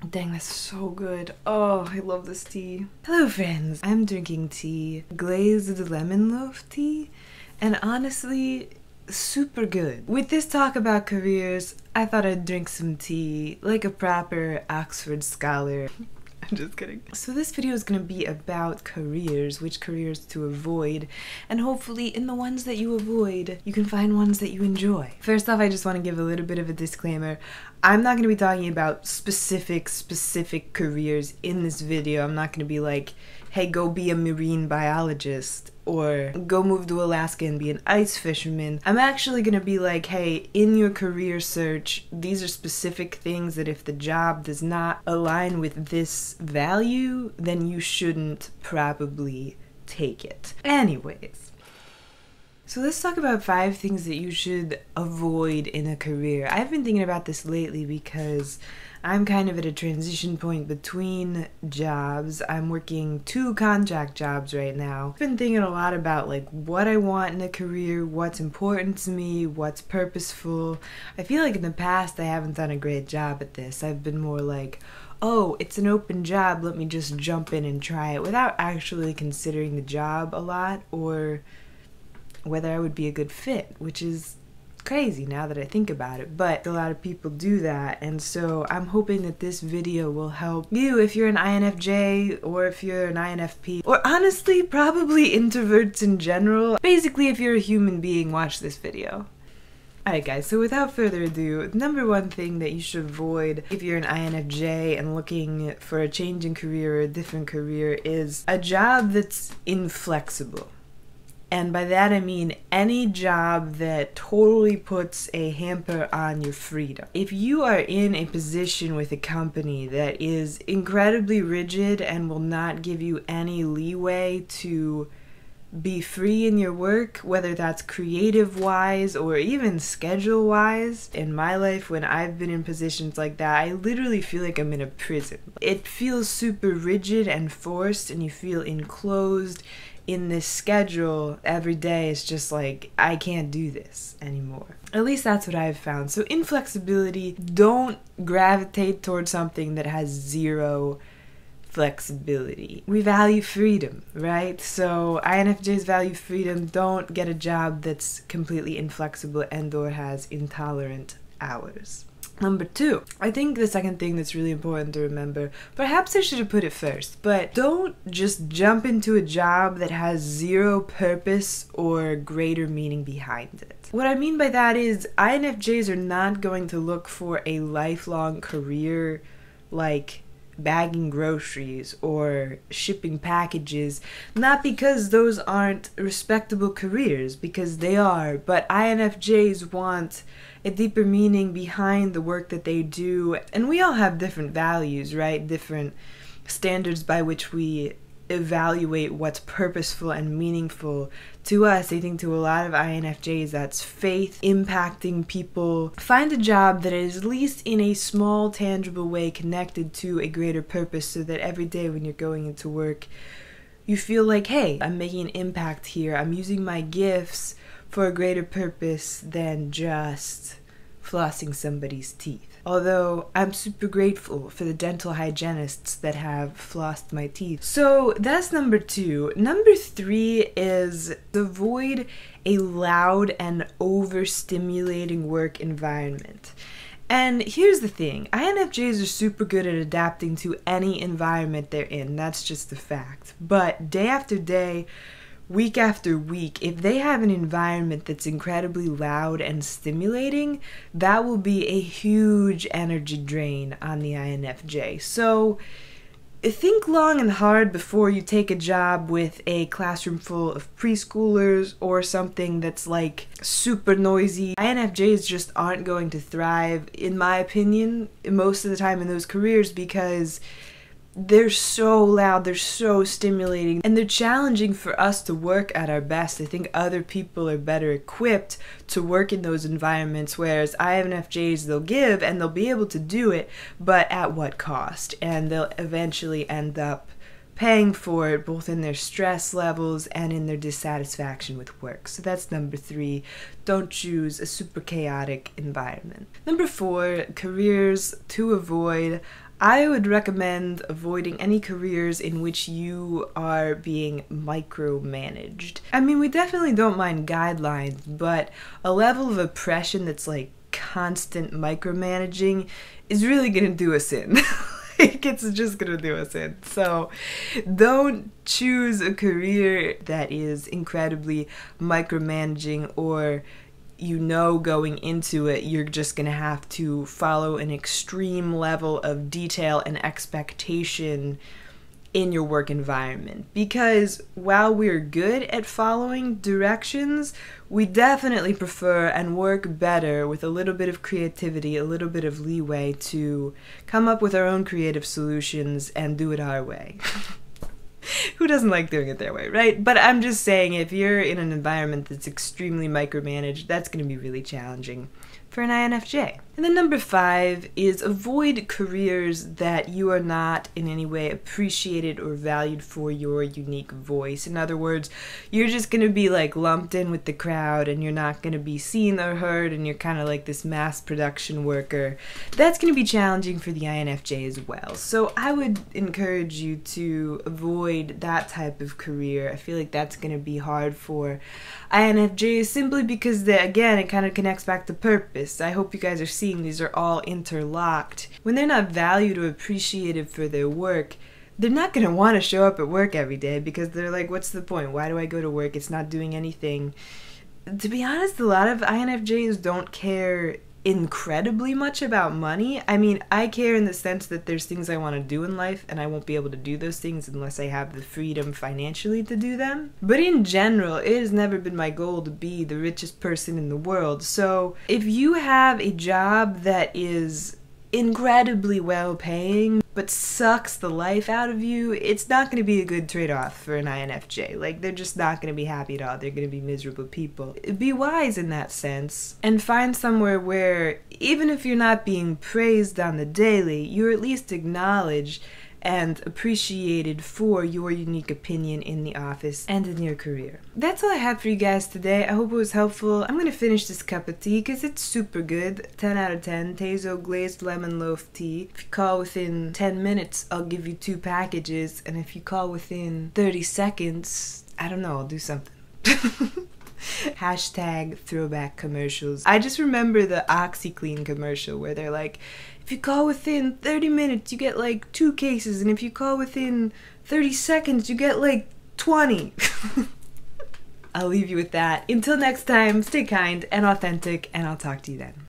Dang, that's so good. Oh, I love this tea. Hello friends, I'm drinking tea, glazed lemon loaf tea, and honestly, super good. With this talk about careers, I thought I'd drink some tea like a proper Oxford scholar. I'm just kidding. So this video is going to be about careers, which careers to avoid, and hopefully in the ones that you avoid, you can find ones that you enjoy. First off, I just want to give a little bit of a disclaimer. I'm not going to be talking about specific careers in this video. I'm not going to be like, hey, go be a marine biologist, or go move to Alaska and be an ice fisherman. I'm actually gonna be like, hey, in your career search, these are specific things that if the job does not align with this value, then you shouldn't probably take it. Anyways. So let's talk about 5 things that you should avoid in a career. I've been thinking about this lately because I'm kind of at a transition point between jobs. I'm working 2 contract jobs right now. I've been thinking a lot about like what I want in a career, what's important to me, what's purposeful. I feel like in the past I haven't done a great job at this. I've been more like, oh, it's an open job, let me just jump in and try it, without actually considering the job a lot or whether I would be a good fit, which is crazy now that I think about it, but a lot of people do that, and so I'm hoping that this video will help you if you're an INFJ or if you're an INFP, or honestly probably introverts in general. Basically, if you're a human being, watch this video. Alright guys, so without further ado, number 1 thing that you should avoid if you're an INFJ and looking for a change in career or a different career is a job that's inflexible. And by that I mean any job that totally puts a hamper on your freedom. If you are in a position with a company that is incredibly rigid and will not give you any leeway to be free in your work, whether that's creative-wise or even schedule-wise, in my life when I've been in positions like that, I literally feel like I'm in a prison. It feels super rigid and forced, and you feel enclosed in this schedule every day. It's just like, I can't do this anymore. At least that's what I've found. So inflexibility, don't gravitate towards something that has 0 flexibility. We value freedom, right? So INFJs value freedom. Don't get a job that's completely inflexible and or has intolerant hours. Number 2, I think the second thing that's really important to remember, perhaps I should have put it first, but don't just jump into a job that has 0 purpose or greater meaning behind it. What I mean by that is INFJs are not going to look for a lifelong career like bagging groceries or shipping packages, not because those aren't respectable careers, because they are, but INFJs want a deeper meaning behind the work that they do, and we all have different values, right? Different standards by which we evaluate what's purposeful and meaningful to us. I think to a lot of INFJs that's faith, impacting people. Find a job that is at least in a small tangible way connected to a greater purpose, so that every day when you're going into work you feel like, hey, I'm making an impact here, I'm using my gifts for a greater purpose than just flossing somebody's teeth. Although I'm super grateful for the dental hygienists that have flossed my teeth. So that's number 2. Number 3 is avoid a loud and overstimulating work environment. And here's the thing, INFJs are super good at adapting to any environment they're in, that's just a fact. But day after day, week after week, if they have an environment that's incredibly loud and stimulating, that will be a huge energy drain on the INFJ. So think long and hard before you take a job with a classroom full of preschoolers or something that's like super noisy. INFJs just aren't going to thrive, in my opinion, most of the time in those careers, because they're so loud, they're so stimulating, and they're challenging for us to work at our best. I think other people are better equipped to work in those environments, whereas INFJs, they'll give and they'll be able to do it, but at what cost? And they'll eventually end up paying for it, both in their stress levels and in their dissatisfaction with work. So that's number 3. Don't choose a super chaotic environment. Number 4, careers to avoid. I would recommend avoiding any careers in which you are being micromanaged. I mean, we definitely don't mind guidelines, but a level of oppression that's like constant micromanaging is really gonna do us in. Like, it's just gonna do us in. So don't choose a career that is incredibly micromanaging, or you know going into it you're just gonna have to follow an extreme level of detail and expectation in your work environment. Because while we're good at following directions, we definitely prefer and work better with a little bit of creativity, a little bit of leeway to come up with our own creative solutions and do it our way. Who doesn't like doing it their way, right? But I'm just saying, if you're in an environment that's extremely micromanaged, that's going to be really challenging for an INFJ. And then number 5 is avoid careers that you are not in any way appreciated or valued for your unique voice. In other words, you're just going to be like lumped in with the crowd and you're not going to be seen or heard, and you're kind of like this mass production worker. That's going to be challenging for the INFJ as well. So I would encourage you to avoid that type of career. I feel like that's going to be hard for INFJs simply because, again, it kind of connects back to purpose. I hope you guys are seeing these are all interlocked. When they're not valued or appreciated for their work, they're not going to want to show up at work every day because they're like, what's the point? Why do I go to work? It's not doing anything. To be honest, a lot of INFJs don't care incredibly much about money. I mean, I care in the sense that there's things I want to do in life and I won't be able to do those things unless I have the freedom financially to do them. But in general, it has never been my goal to be the richest person in the world. So if you have a job that is incredibly well paying but sucks the life out of you, it's not going to be a good trade-off for an INFJ. Like, they're just not going to be happy at all. They're going to be miserable people. Be wise in that sense and find somewhere where, even if you're not being praised on the daily, you're at least acknowledged and appreciated for your unique opinion in the office and in your career. That's all I have for you guys today. I hope it was helpful. I'm gonna finish this cup of tea because it's super good. 10 out of 10. Tezo glazed lemon loaf tea. If you call within 10 minutes, I'll give you 2 packages. And if you call within 30 seconds, I don't know, I'll do something. Hashtag throwback commercials. I just remember the OxyClean commercial where they're like, if you call within 30 minutes, you get like 2 cases, and if you call within 30 seconds, you get like 20. I'll leave you with that. Until next time, stay kind and authentic, and I'll talk to you then.